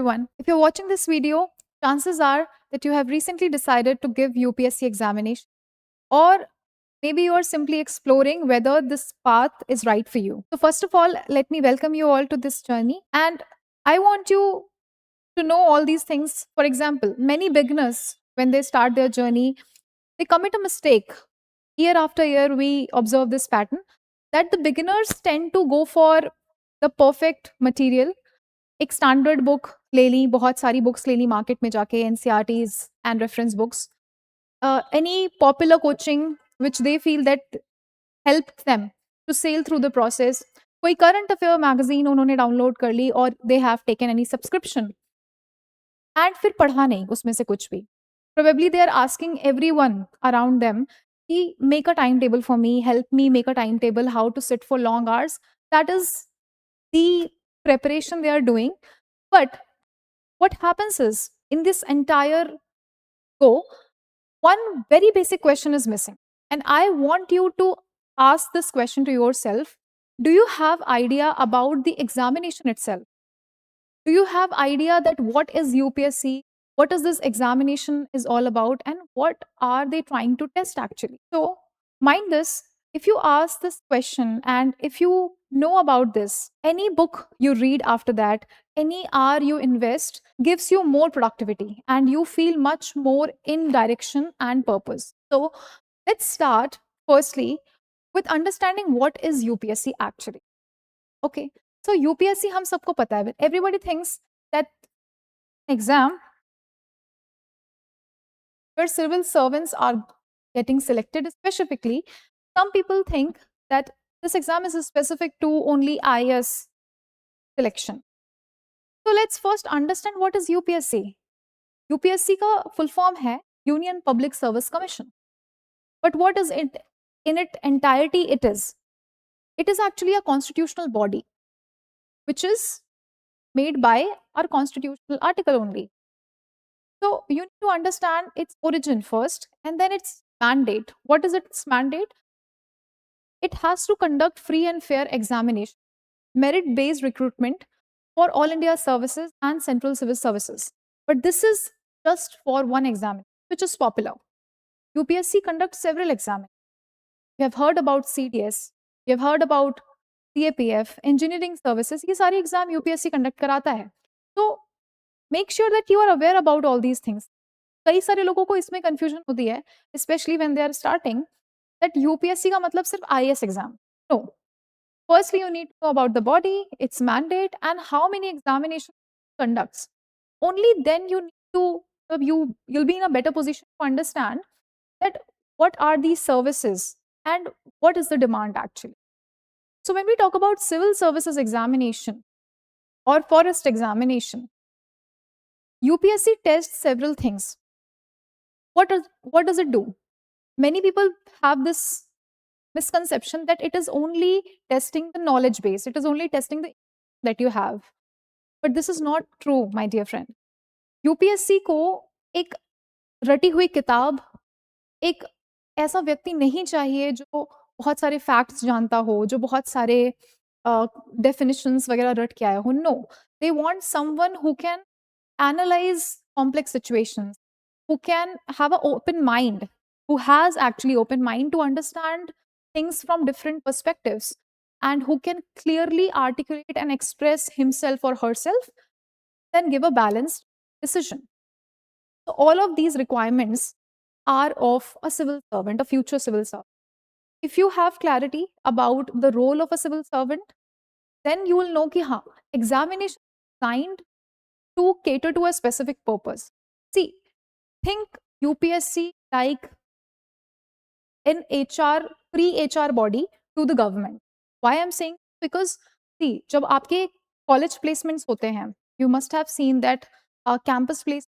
everyone. If you're watching this video, chances are that you have recently decided to give UPSC examination, or maybe you are simply exploring whether this path is right for you. So, first of all, let me welcome you all to this journey. And I want you to know all these things. For example, many beginners, when they start their journey, they commit a mistake. Year after year, we observe this pattern that the beginners tend to go for the perfect material. एक standard book ले ली, बहुत सारी books ले ली market में जाके, NCERTs and reference books, any popular coaching which they feel that helped them to sail through the process. कोई current affair magazine उन्होंने download कर ली और they have taken any subscription and फिर पढ़ा नहीं उसमें से कुछ भी. Probably they are asking everyone around them कि make a timetable for me, help me make a timetable, how to sit for long hours. That is the preparation they are doing. But what happens is, in this entire go, one very basic question is missing. And I want you to ask this question to yourself. Do you have idea about the examination itself? Do you have idea that what is UPSC? What is this examination is all about? And what are they trying to test actually? So mind this, if you ask this question and if you know about this, any book you read after that, any hour you invest gives you more productivity and you feel much more in direction and purpose. So let's start firstly with understanding what is UPSC actually. Okay, so UPSC हम सबको पता है. Everybody thinks that exam where civil servants are getting selected specifically. Some people think that this exam is specific to only IAS selection. So let's first understand what is UPSC. UPSC का full form है Union Public Service Commission. But what is it in its entirety? It is actually a constitutional body which is made by our constitutional article only. So you need to understand its origin first and then its mandate. What is its mandate? It has to conduct free and fair examination, merit-based recruitment for all India services and central civil services. But this is just for one exam, which is popular. UPSC conducts several exams. You have heard about CDS, you have heard about CAPF, engineering services. ये सारे exam UPSC conduct कराता है. So make sure that you are aware about all these things. कई सारे लोगों को इसमें confusion होती है, especially when they are starting, that UPSC का मतलब सिर्फ IAS exam. No. Firstly, you need to know about the body, its mandate, and how many examinations it conducts. Only then you need to you'll be in a better position to understand that what are these services and what is the demand actually. So when we talk about civil services examination or forest examination, UPSC tests several things. What does it do? Many people have this misconception that it is only testing the knowledge base, it is only testing the that you have. But this is not true, my dear friend. UPSC को एक रटी हुई किताब, एक ऐसा व्यक्ति नहीं चाहिए जो बहुत सारे फैक्ट्स जानता हो, जो बहुत सारे definitions वगैरह रट के आया हो. No, they want someone who can analyze complex situations, who can have an open mind, who has actually open mind to understand things from different perspectives, and who can clearly articulate and express himself or herself, then give a balanced decision. So all of these requirements are of a civil servant, a future civil servant. If you have clarity about the role of a civil servant, then you will know कि हाँ, examination is designed to cater to a specific purpose. See, think UPSC like an HR, pre-HR body to the government. Why I'm saying? Because see, जब आपके college placements होते हैं, you must have seen that campus place,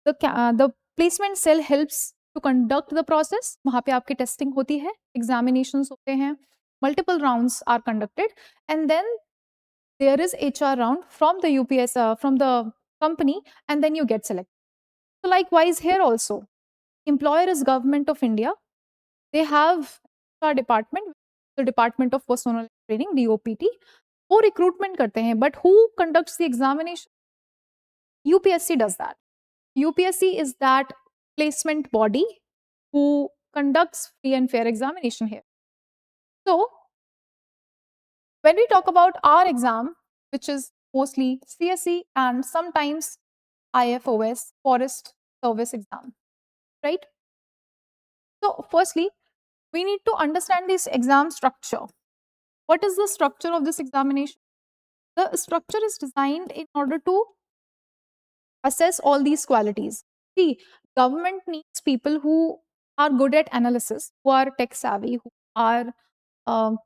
the placement cell helps to conduct the process. वहाँ पे आपकी testing होती है, examinations होते हैं, multiple rounds are conducted, and then there is HR round from the UPS, from the company, and then you get selected. So likewise here also, employer is Government of India. They have our department, the Department of Personnel Training, DOPT. वो recruitment करते हैं, but who conducts the examination? UPSC does that. UPSC is that placement body who conducts free and fair examination here. So, when we talk about our exam, which is mostly CSE and sometimes IFOS, Forest Service exam, right? So, firstly, we need to understand this exam structure. What is the structure of this examination? The structure is designed in order to assess all these qualities. See, government needs people who are good at analysis, who are tech savvy, who are, um,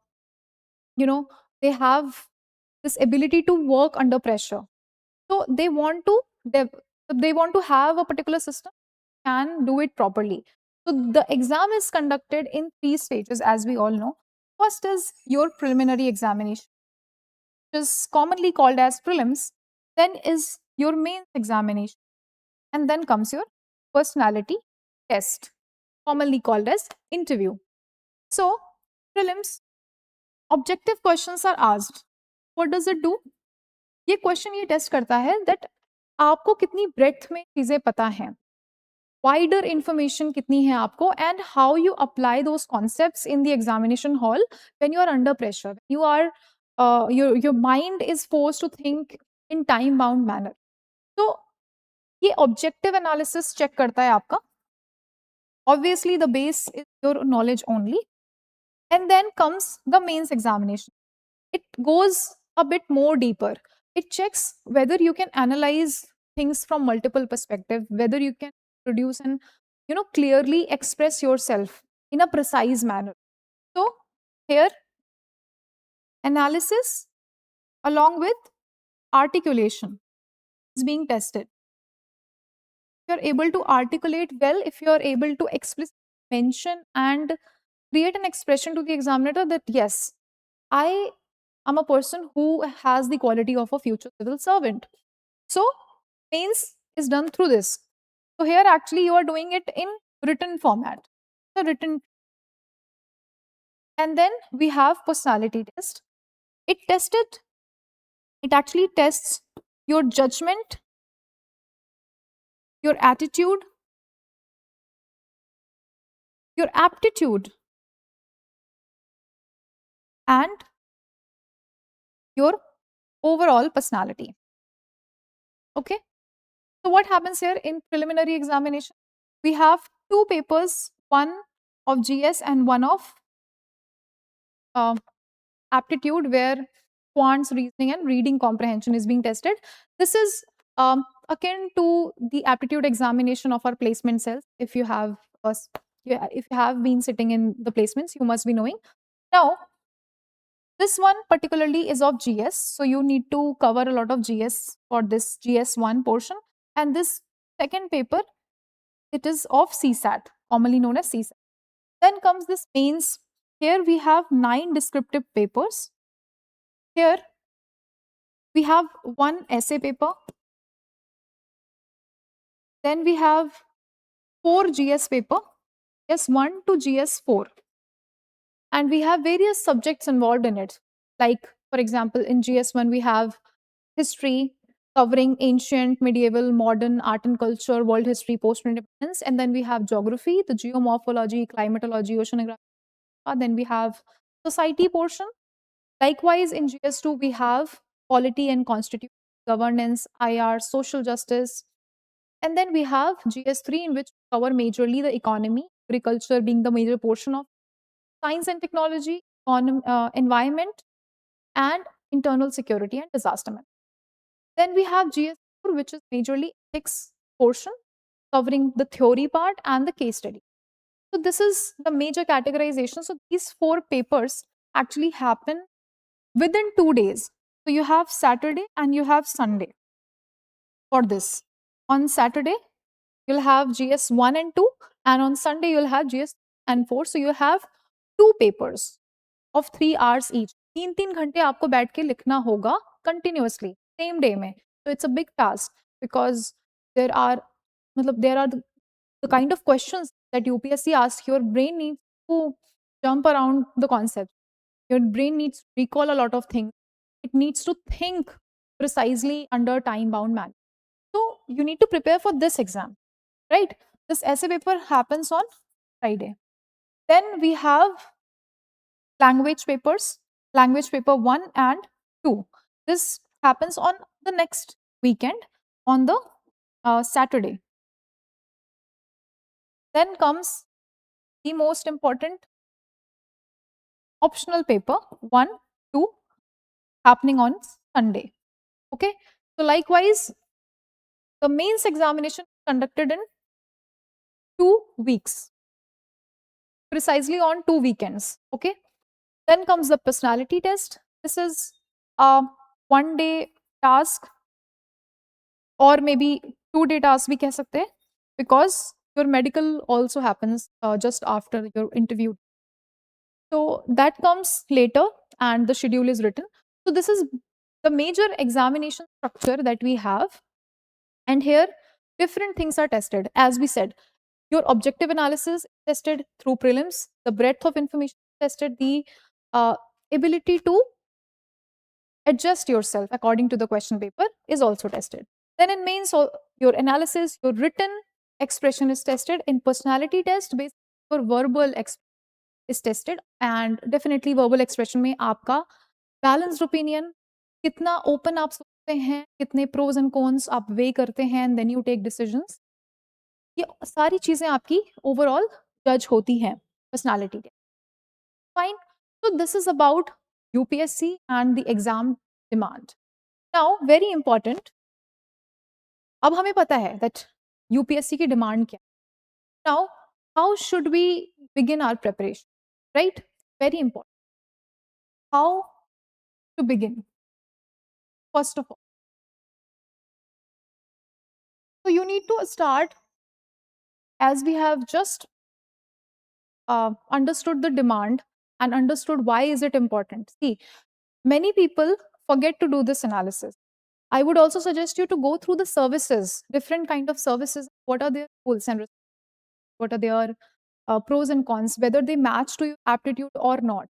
you know, they have this ability to work under pressure. So they want to have a particular system and do it properly. So the exam is conducted in three stages, as we all know. First is your preliminary examination, which is commonly called as prelims. Then is your main examination, and then comes your personality test, commonly called as interview. So prelims, objective questions are asked. What does it do? ये question ये test करता है that आपको कितनी breath में चीजें पता हैं, वाइडर इंफॉर्मेशन कितनी है आपको, and how you apply those concepts in the examination hall when you are under pressure, you are your mind is force to think in time bound manner. तो ये ऑब्जेक्टिव एनालिसिस चेक करता है आपका. Obviously the base is your knowledge only, and then comes the mains examination. It goes a bit more deeper. It checks whether you can analyze things from multiple perspectives, whether you can produce and clearly express yourself in a precise manner. So here, analysis along with articulation is being tested. If you're able to articulate well, if you're able to explicitly mention and create an expression to the examiner that yes, I'm a person who has the quality of a future civil servant. So, mains is done through this. So, here actually you are doing it in written format. The written. And then we have personality test. It actually tests your judgment, your attitude, your aptitude, and your overall personality. Okay. So what happens here in preliminary examination? We have two papers, one of GS and one of aptitude, where quants, reasoning, and reading comprehension is being tested. This is akin to the aptitude examination of our placement cells. If you have if you have been sitting in the placements, you must be knowing. Now, this one particularly is of GS, so you need to cover a lot of GS for this GS1 portion. And this second paper, it is of CSAT, commonly known as CSAT. Then comes this mains. Here we have 9 descriptive papers. Here we have one essay paper. Then we have 4 GS paper, GS1 to GS4. And we have various subjects involved in it. Like, for example, in GS1, we have history covering ancient, medieval, modern, art and culture, world history, post-independence. And then we have geography, the geomorphology, climatology, oceanography. Then we have society portion. Likewise, in GS2, we have polity and constitution, governance, IR, social justice. And then we have GS3, in which we cover majorly the economy, agriculture being the major portion of science and technology, environment, and internal security and disaster management. Then we have GS4, which is majorly ethics portion, covering the theory part and the case study. So this is the major categorization. So these 4 papers actually happen within 2 days. So you have Saturday and you have Sunday for this. On Saturday, you'll have GS1 and 2, and on Sunday, you'll have GS and 4. So you have 2 papers of 3 hours each. 3-3 घंटे आपको बैठ के लिखना होगा continuously, same day में. So it's a big task, because there are the kind of questions that UPSC asks. Your brain needs to jump around the concept. Your brain needs to recall a lot of things. It needs to think precisely under time bound manner. So you need to prepare for this exam, right? This essay paper happens on Friday. Then we have language papers, language paper 1 and 2. This happens on the next weekend, on the Saturday. Then comes the most important optional paper 1, 2, happening on Sunday. Okay. So likewise, the mains examination conducted in 2 weeks, precisely on 2 weekends. Okay. Then comes the personality test. This is a 1 day task, or maybe 2 day task we कह सकते हैं, because your medical also happens just after your interview. So that comes later and the schedule is written. So this is the major examination structure that we have. And here different things are tested. As we said, your objective analysis is tested through prelims, the breadth of information is tested, the ability to adjust yourself according to the question paper is also tested. Then in mains, so your analysis, your written expression is tested. In personality test, based your verbal is tested, and definitely verbal expression में आपका balanced opinion, कितना open आप सोचते हैं, कितने pros and cons आप weigh करते हैं, and then you take decisions. ये सारी चीजें आपकी overall judge होती हैं personality test. Fine. So this is about UPSC and the exam demand. Now, very important. अब हमें पता है that UPSC की demand क्या है. Now, how should we begin our preparation? Right? Very important. How to begin? First of all, so you need to start, as we have just understood the demand and understood why is it important. See, many people forget to do this analysis. I would also suggest you to go through the services, different kind of services. What are their rules and what are their pros and cons, whether they match to your aptitude or not.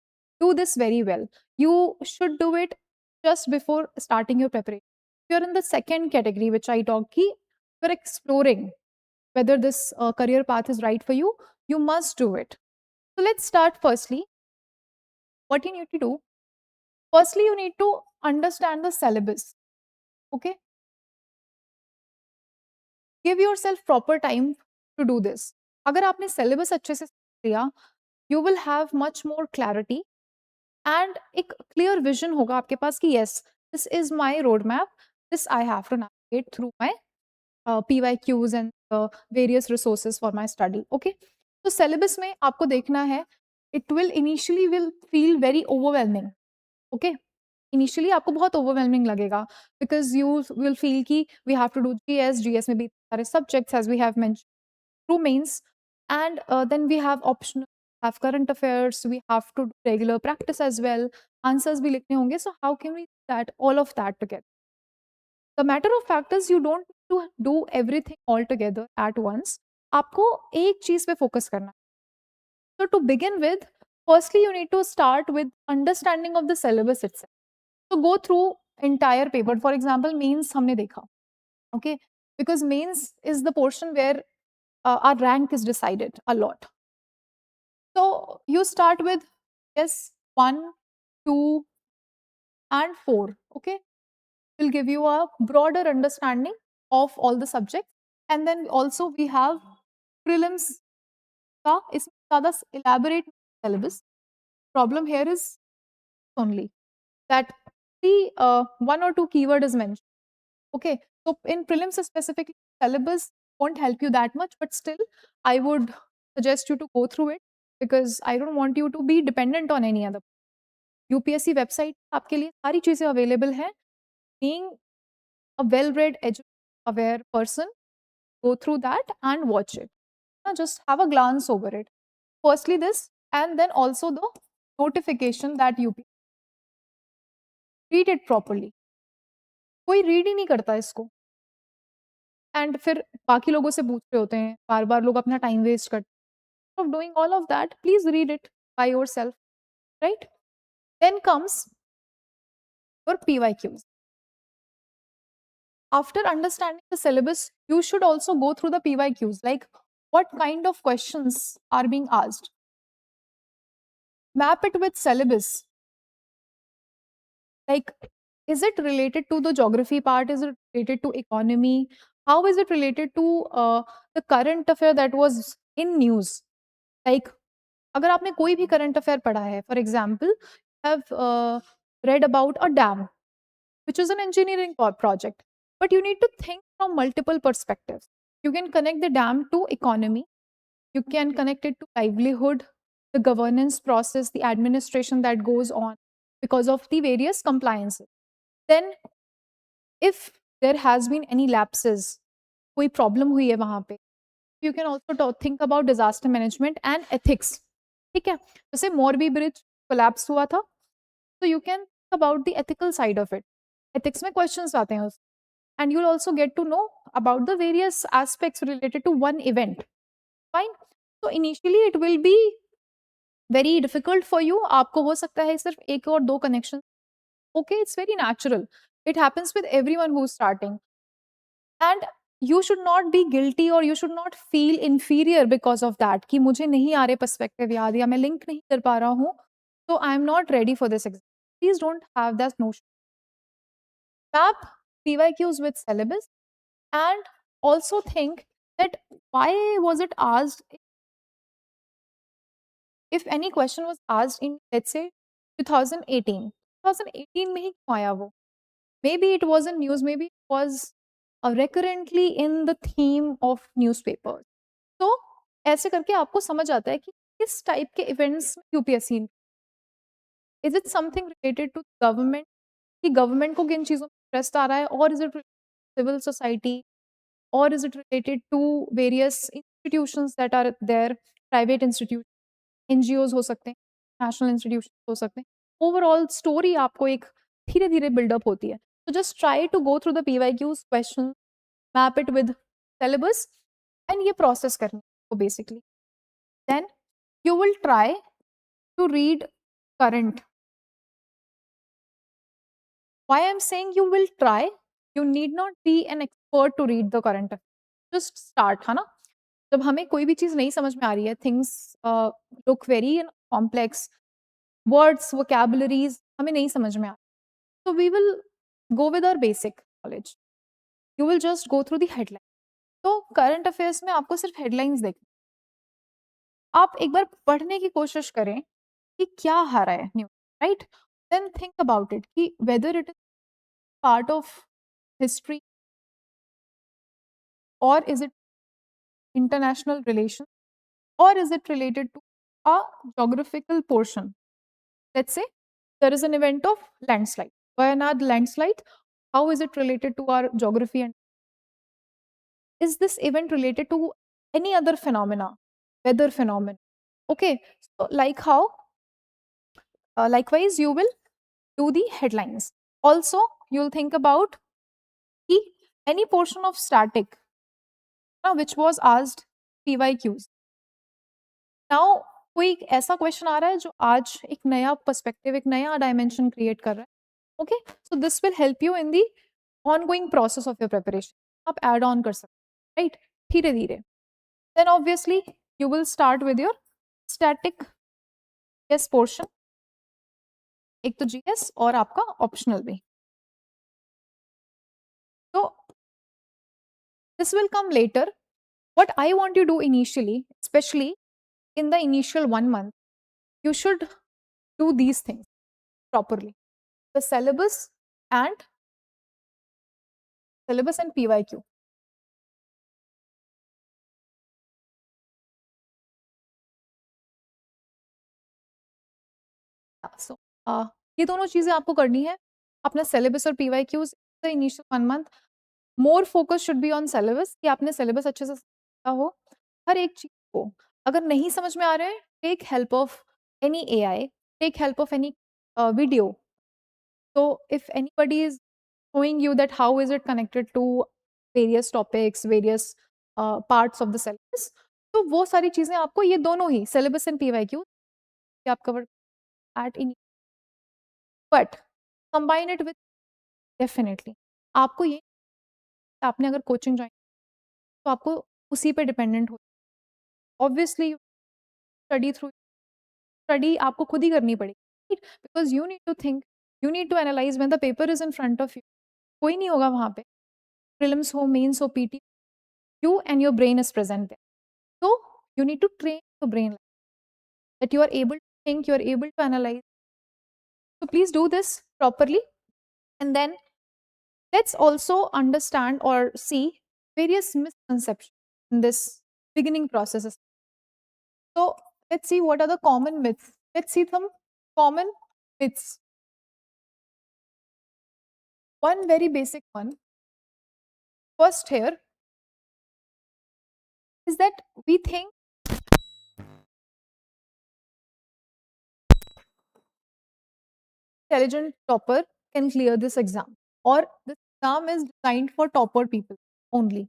Do this very well. You should do it just before starting your preparation. If you're in the second category, which I talked, you're exploring whether this career path is right for you, you must do it. So let's start firstly. What you need to do, firstly, you need to understand the syllabus. Okay. Give yourself proper time to do this. अगर आपने syllabus अच्छे से लिया, you will have much more clarity and एक clear vision होगा आपके पास कि yes, this is my roadmap, this I have to navigate through my PYQs and various resources for my study. Okay. तो syllabus में आपको देखना है, it will initially will feel very overwhelming. Okay. Initially आपको बहुत overwhelming लगेगा because you will feel कि we have to do GS में भी सारे subjects as we have mentioned through mains, and then we have optional, have current affairs, we have to do regular practice as well, answers भी लिखने होंगे. So how can we do that, all of that together? The matter of fact is you don't need to do everything all together at once. आपको एक चीज पे focus करना. So to begin with, firstly you need to start with understanding of the syllabus itself. So go through entire paper. For example, mains हमने देखा. Okay, because mains is the portion where our rank is decided a lot. So you start with yes 1, 2, and 4. Okay, will give you a broader understanding of all the subjects, and then also we have prelims का इसमें ज़्यादा elaborate syllabus. Problem here is only that the 1 or 2 keyword is mentioned. Okay, so in prelims specifically, syllabus won't help you that much, but still I would suggest you to go through it because I don't want you to be dependent on any other. UPSC website आपके लिए सारी चीजें available हैं. Being a well-read, aware person, go through that and watch it. Now just have a glance over it. Firstly this, and then also the notification that you read it properly. कोई read ही नहीं करता इसको. And फिर बाकी लोगों से पूछ रहे होते हैं, बार-बार लोग अपना time waste करते हैं. Of doing all of that, please read it by yourself, right? Then comes your PYQs. after understanding the syllabus, you should also go through the PYQs, like what kind of questions are being asked. Map it with syllabus. Like, is it related to the geography part? Is it related to economy? How is it related to the current affair that was in news? Like, अगर आपने कोई भी current affair पढ़ा है, for example, have read about a dam, which is an engineering project, but you need to think from multiple perspectives. You can connect the dam to economy, you can connect it to livelihood, the governance process, the administration that goes on because of the various compliances. Then if there has been any lapses, कोई problem हुई है वहाँ पे, you can also think about disaster management and ethics. ठीक है, जैसे Morbi bridge collapse हुआ था, so you can think about the ethical side of it. Ethics में questions आते हैं उस, and you'll also get to know about the various aspects related to one event. Fine. So initially it will be very difficult for you. आपको हो सकता है सिर्फ एक और दो connection. Okay, it's very natural. It happens with everyone who's starting. And you should not be guilty or you should not feel inferior because of that कि मुझे नहीं आ रहे perspective याद या मैं link नहीं कर पा रहा हूँ, so I am not ready for this exam. Please don't have that notion. Map PYQs with syllabus and also think that why was it asked. If any question was asked in, let's say, 2018, 2018 में ही क्यों आया वो? Maybe it was in news, maybe it was recurrently in the theme of newspapers. तो ऐसे करके आपको समझ आता है कि किस टाइप के events UPSC, is it something related to government, कि गवर्नमेंट को किन चीज़ों में इंटरेस्ट आ रहा है, और इज इट सिविल सोसाइटी, और is it related to various institutions that are there, private institute, NGOs हो सकते हैं, नेशनल इंस्टीट्यूशन हो सकते हैं. ओवरऑल स्टोरी आपको एक धीरे धीरे बिल्डअप होती है. So just try to go through the PYQs question, map it with syllabus, and ये process करनी है basically. Then you will try to read current. Why I'm saying you will try, you need not be an expert to read the current affairs. Just start, है ना? जब हमें कोई भी चीज़ नहीं समझ में आ रही है, things look very complex, words, vocabularies हमें नहीं समझ में आ रही, so we will go with our basic knowledge. You will just go through the headline. तो करंट अफेयर्स में आपको सिर्फ हेडलाइंस देखनी, आप एक बार पढ़ने की कोशिश करें कि क्या आ रहा है news, right? Then think about it कि whether it is part of history or is it international relation or is it related to a geographical portion. Let's say there is an event of landslide. Wayanad landslide, how is it related to our geography, and is this event related to any other phenomena, weather phenomena? Okay, so like how likewise you will do the headlines. Also you'll think about the any portion of static which was asked PYQs. Now कोई एक ऐसा question आ रहा है जो आज एक नया perspective, एक नया डायमेंशन क्रिएट कर रहा है. Okay, so this will help you in the ongoing process of your preparation. आप एड ऑन कर सकते हैं, राइट, धीरे धीरे. Then obviously you will start with your static GS portion, एक तो जीएस और आपका ऑप्शनल भी. तो this will come later. What I want you to do initially, especially in the initial 1 month, you should do these things properly. The syllabus and PYQ. So, ये दोनों चीज़ें आपको करनी है. अपना syllabus और PYQs the initial 1 month. More focus should be on syllabus, कि आपने syllabus अच्छे से समझा हो. हर एक चीज़ को अगर नहीं समझ में आ रहा है, take help of any AI, take help of any video. So if anybody is showing you that how is it connected to various topics, various parts of the syllabus, तो वो सारी चीज़ें आपको ये दोनों ही syllabus and PYQ आप cover at in, but combine it with definitely आपको ये आपने अगर कोचिंग ज्वाइन तो आपको उसी पे डिपेंडेंट हो, ऑब्वियसली स्टडी थ्रू स्टडी आपको खुद ही करनी पड़ेगी, because you need to think, you need to analyse when the paper is in front of you. कोई नहीं होगा वहाँ पे, प्रीलिम्स हो, मेंस हो, PT, you and your brain is present there. So you need to train your brain that you are able to think, you are able to analyze. So please do this properly. And then let's also understand or see various misconceptions in this beginning processes. So let's see what are the common myths. Let's see some common myths. One very basic one, first here, is that we think intelligent topper can clear this exam, or this exam is designed for topper people only.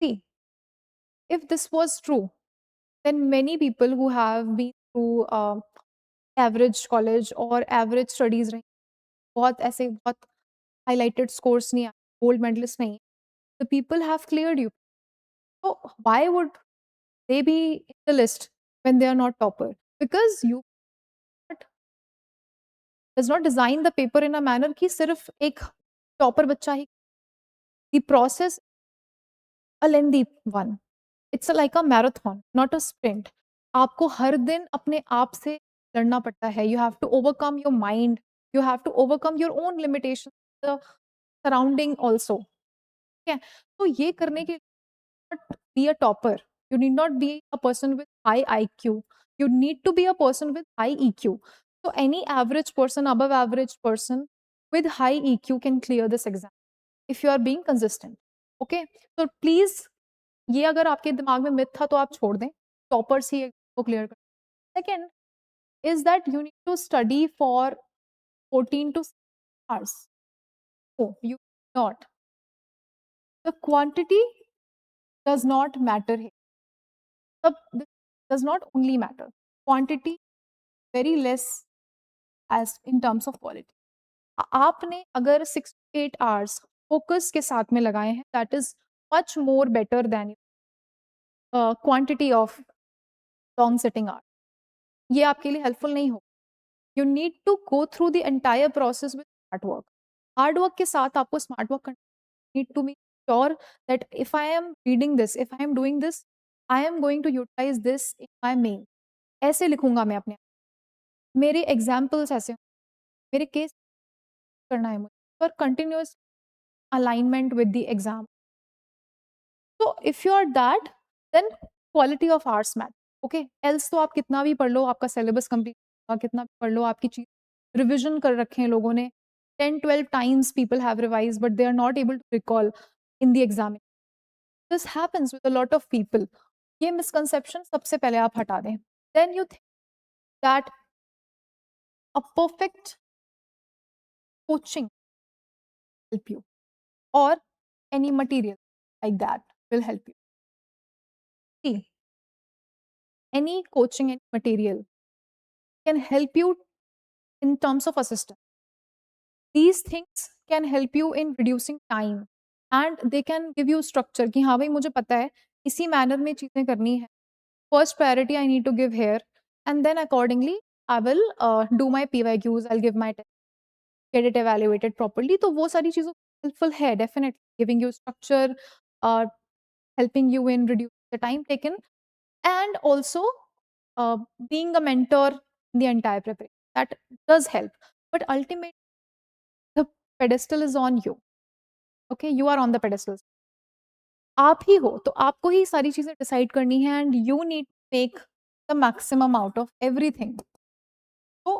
See, if this was true, then many people who have been through average college और average studies रही, बहुत ऐसे बहुत highlighted scores नहीं आए, gold medallist नहीं, the people have cleared you, so why would they be in the list when they are not topper? Because you does not design the paper in a manner कि सिर्फ एक topper बच्चा ही, the process a lengthy one, it's like a marathon not a sprint. आपको हर दिन अपने आप से लड़ना पड़ता है, you have to overcome your mind, you have to overcome your own limitations, the surrounding also, ठीक है? तो ये करने के not be a topper. You need not be a person with high IQ. You need to be a person with high EQ. So any average person, above average person with high EQ can clear this exam if you are being consistent. Okay? So please, ये अगर आपके दिमाग में myth था तो आप छोड़ दें, toppers ही को clear कर. Second is that you need to study for 14 to 16 hours. No, you not. The quantity does not matter here. This does not only matter. Quantity very less as in terms of quality. आपने अगर 6 to 8 hours focus के साथ में लगाए हैं, that is much more better than quantity of long sitting hours. ये आपके लिए helpful नहीं हो. You need to go through the entire process with smart work. Hard work के साथ आपको smart work करना. Need to be sure that if I am reading this, if I am doing this, I am going to utilize this in my main. ऐसे लिखूंगा मैं अपने, मेरे examples ऐसे, मेरे केस करना है मुझे, और continuous alignment with the exam. तो if you are that, then quality of hours matter. Okay, else तो आप कितना भी पढ़ लो, आपका सिलेबस कंप्लीट, कितना भी पढ़ लो, आपकी चीज रिविजन कर रखे हैं लोगों ने, 10-12 times people have revised but they are not able to recall in the exam. This happens with a lot of people. ये misconception सबसे पहले आप हटा दें. Then you think that a perfect coaching help you, or any material like that will help you. See, any coaching and material can help you in terms of assistance. These things can help you in reducing time and they can give you structure कि हाँ भाई मुझे पता है इसी manner में चीजें करनी है. First priority I need to give here, and then accordingly I will do my PYQs, I'll give my test, get it evaluated properly. तो वो सारी चीज़ों helpful है definitely, giving you structure, uh, helping you in reducing the time taken, and also uh, being a mentor in the entire preparation. That does help. But ultimately, the pedestal is on you. Okay, you are on the pedestal. आप ही हो, तो आपको ही सारी चीज़ें decide करनी है, and you need to make the maximum out of everything. तो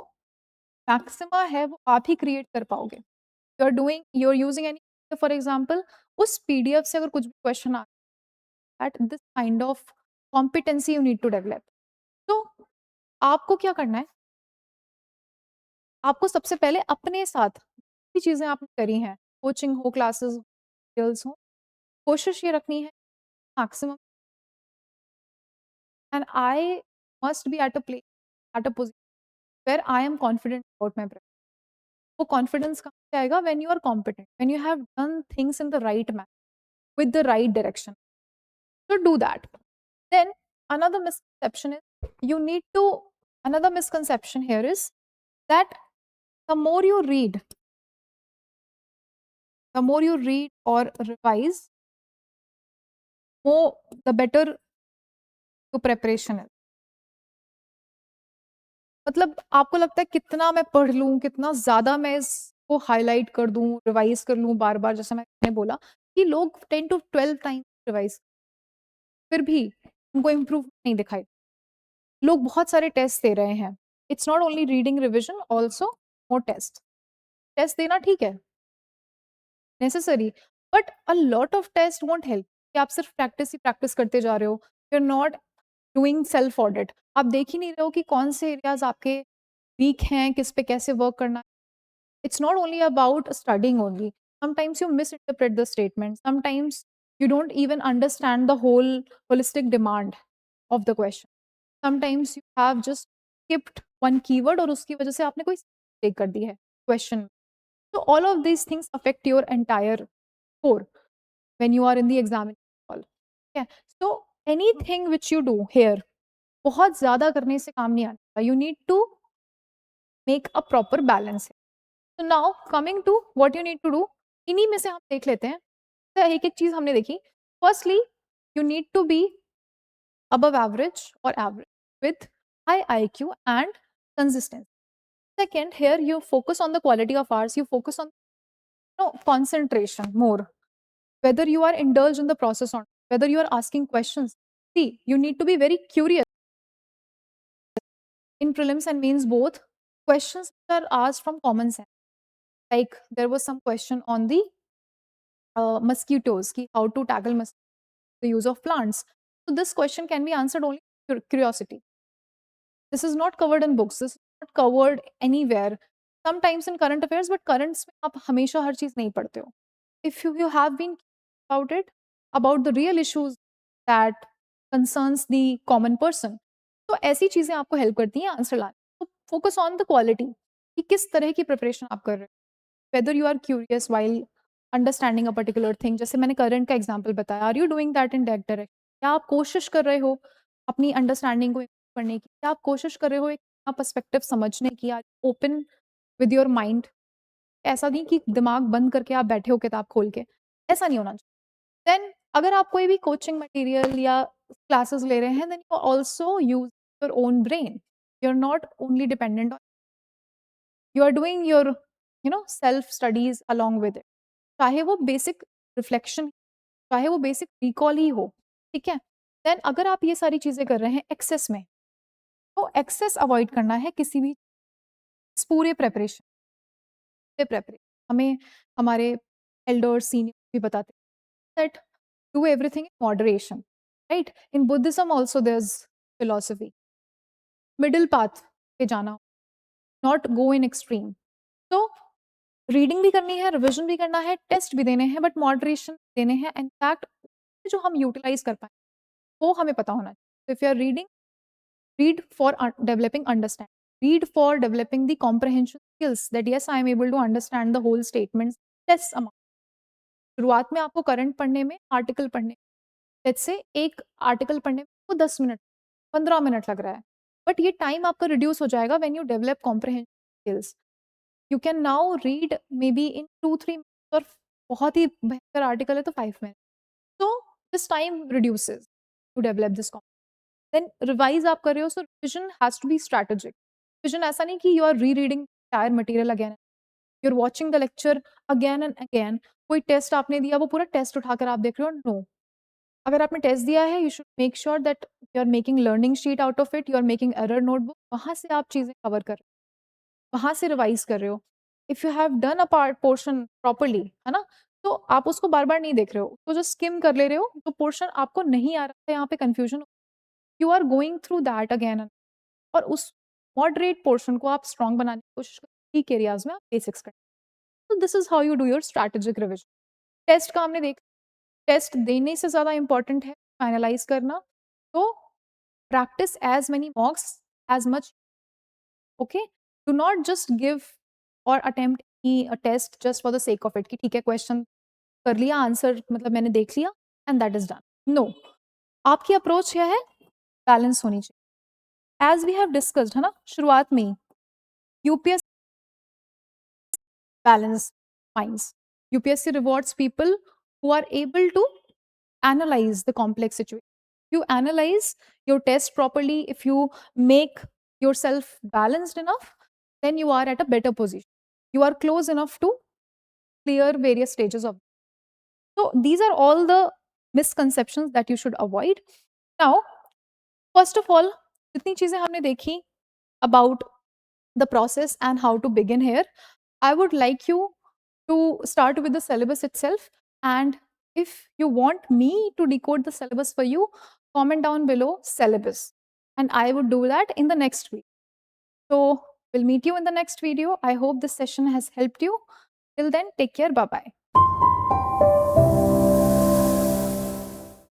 maxima है वो आप ही क्रिएट कर पाओगे. You are using any, for example उस पीडीएफ से अगर कुछ भी क्वेश्चन आ, at this kind of competency you need to develop. तो आपको क्या करना है, आपको सबसे पहले अपने साथ भी चीजें आपने करी हैं, कोचिंग हो, क्लासेस हो, कोशिश ये रखनी है maximum. And I must be at a place, at a position where I am confident about my. वो कॉन्फिडेंस कहाँ से आएगा? When you are competent, when you have done things in the right manner with the right direction, so do that. Then another misconception is you need to another misconception here is that the more you read, the more you read or revise, more the better your preparation is. मतलब आपको लगता है कितना मैं पढ़ लूँ, कितना ज़्यादा मैं इसको हाइलाइट कर दूँ, रिवाइज़ कर लूँ बार-बार, जैसे मैंने बोला कि लोग 10 टू 12 टाइम्स रिवाइज़, फिर भी उनको इम्प्रूव नहीं दिखाई। लोग बहुत सारे टेस्ट दे रहे हैं। It's not only reading revision, also more test. Test देना ठीक है, necessary, but a lot of test won't help कि आप सिर्फ प्रैक्टिस ही प्रैक्टिस करते जा रहे हो। You are not doing self audit. आप देख ही नहीं रहे हो कि कौन से एरियाज़ आपके वीक हैं, किस पे कैसे वर्क करना है। It's not only about studying only. Sometimes you misinterpret the statement. Sometimes you don't even understand the whole holistic demand of the question. Sometimes you have just skipped one keyword और उसकी वजह से आपने कोई mistake कर दी है question में. So all of these things affect your entire score when you are in the examination hall. Okay. So anything which you do here, बहुत ज़्यादा करने से काम नहीं आता. You need to make a proper balance. So now coming to what you need to do, इन्हीं में से हम देख लेते हैं। तो एक-एक चीज़ हमने देखी। Firstly, you need to be above average or average with high IQ and consistency. Second, here you focus on the quality of hours, you focus on concentration more, whether you are indulged in the process or not, whether you are asking questions. See, you need to be very curious. In prelims and mains both, questions are asked from common sense. Like there was some question on the mosquitoes, how to tackle the use of plants. So this question can be answered only with curiosity. This is not covered in books. This is not covered anywhere. Sometimes in current affairs, but currents में आप हमेशा हर चीज़ नहीं पढ़ते हो. If you have been about it, about the real issues that concerns the common person, तो ऐसी चीज़ें आपको हेल्प करती हैं आंसर लाने. तो फोकस ऑन द क्वालिटी कि किस तरह की प्रिपरेशन आप कर रहे हो. Whether you are curious while understanding a particular thing, जैसे मैंने करंट का एग्जांपल बताया, are you doing that in that direction? क्या आप कोशिश कर रहे हो अपनी अंडरस्टैंडिंग को improve करने की? क्या आप कोशिश कर रहे हो एक नया पर्सपेक्टिव समझने की? Are open with your mind? ऐसा नहीं कि दिमाग बंद करके आप बैठे हो किताब खोल के, ऐसा नहीं होना चाहिए। देन अगर आप कोई भी कोचिंग मटेरियल या क्लासेस ले रहे हैं, then you also use your own brain. You are not only dependent on, you are doing your self studies along with it. चाहे वो बेसिक रिफ्लेक्शन, चाहे वो बेसिक रिकॉल ही हो, ठीक है? देन अगर आप ये सारी चीज़ें कर रहे हैं एक्सेस में, तो एक्सेस अवॉइड करना है किसी भी इस पूरे प्रिपरेशन हमें हमारे एल्डर्स, सीनियर्स भी बताते हैं that do everything in moderation, right? In Buddhism also there is philosophy, middle path पे जाना, नॉट गो इन एक्सट्रीम। तो रीडिंग भी करनी है, रिविजन भी करना है, टेस्ट भी देने हैं, बट मॉडरेशन देने हैं। इनफैक्ट जो हम यूटिलाइज कर पाएँ वो हमें पता होना चाहिए। If you are reading, read for developing understanding, read for developing the comprehension skills that yes I am able to understand the whole statements less amount. शुरुआत में आपको करंट पढ़ने में, आर्टिकल पढ़ने, लेट्स से एक आर्टिकल पढ़ने में आपको 10 मिनट, 15 मिनट लग रहा है, बट ये टाइम आपका रिड्यूस हो जाएगा when you develop comprehension skills. You can now read may be in 2-3 minutes, और बहुत ही भयंकर आर्टिकल है तो 5 minute. So this time reduces to develop this concept. Then revise आप कर रहे हो, so revision has to be strategic. Revision ऐसा नहीं कि you are rereading entire material again. You're watching the lecture again and again. कोई test आपने दिया, वो पूरा टेस्ट उठाकर आप देख रहे हो, नो। अगर आपने टेस्ट दिया है, you should make sure that you are making learning sheet out of it, you are making error notebook, वहाँ से आप चीज़ें कवर कर रहे हो, वहाँ से रिवाइज कर रहे हो। If you have done a part portion properly, है ना, तो आप उसको बार-बार नहीं देख रहे हो, तो जो स्किम कर ले रहे हो, जो पोर्शन आपको नहीं आ रहा है, यहाँ पे confusion, you are going through that again, और उस मॉडरेट पोर्शन को आप स्ट्रॉन्ग बनाने की कोशिश करो, वीक एरियाज़ में आप बेसिक्स करें। तो this is how you do your strategic revision. Test का हमने देख, टेस्ट देने से ज़्यादा इम्पोर्टेंट है फाइनलाइज़ करना, तो practice as many मॉक्स as much, okay? Do not just give or attempt a test just for the sake of it कि ठीक है question कर लिया आंसर मतलब मैंने देख लिया and that is done. No. आपकी अप्रोच क्या है? बैलेंस होनी चाहिए. As we have discussed है ना शुरुआत में ही UPSC balance minds. UPSC rewards people who are able to analyze the complex situation. You analyze your test properly, if you make yourself balanced enough, then you are at a better position. You are close enough to clear various stages of. So these are all the misconceptions that you should avoid. Now, first of all, जितनी चीजें हमने देखी about the process and how to begin here, I would like you to start with the syllabus itself. And if you want me to decode the syllabus for you, comment down below syllabus. And I would do that in the next week. So we'll meet you in the next video. I hope this session has helped you. Till then, take care. Bye-bye.